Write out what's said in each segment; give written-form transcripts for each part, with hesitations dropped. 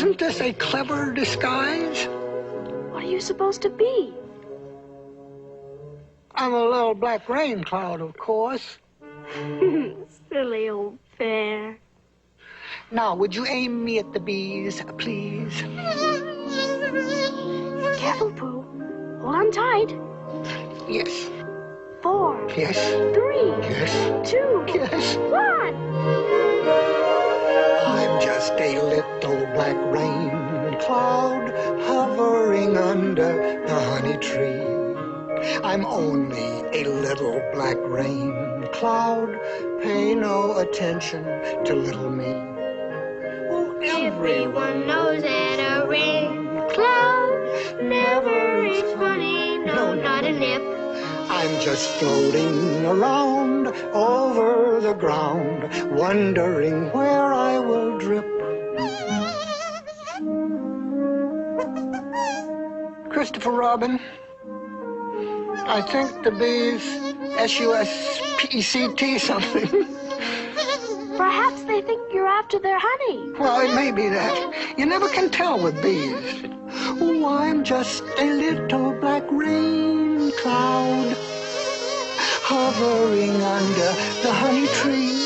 Isn't this a clever disguise? What are you supposed to be? I'm a little black rain cloud, of course. Silly old bear. Now, would you aim me at the bees, please? Careful, Pooh. Hold on tight. Yes. 4. Yes. 3. Yes. 2. Yes. 1. I'm just a little black rain cloud hovering under the honey tree. I'm only a little black rain cloud. Pay no attention to little me. Oh, Everyone knows that a rain cloud never is funny, no, not a nip. I'm just floating around over the ground, wondering where I will drip. Christopher Robin, I think the bees S-U-S-P-E-C-T something. Perhaps they think you're after their honey. Well, it may be that. You never can tell with bees. Oh, I'm just a little black rain cloud hovering under the honey tree.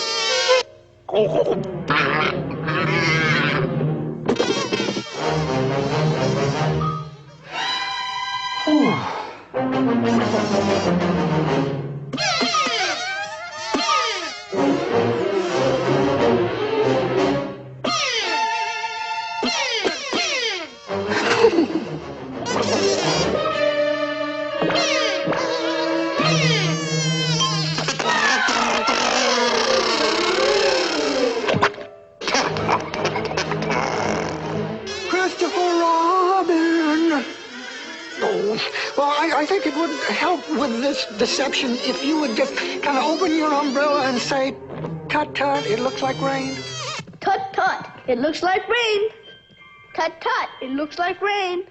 Christopher Robin. Oh, well, I think it would help with this deception if you would just kind of open your umbrella and say, "Tut tut, it looks like rain." Tut tut, it looks like rain. Tut tut, it looks like rain.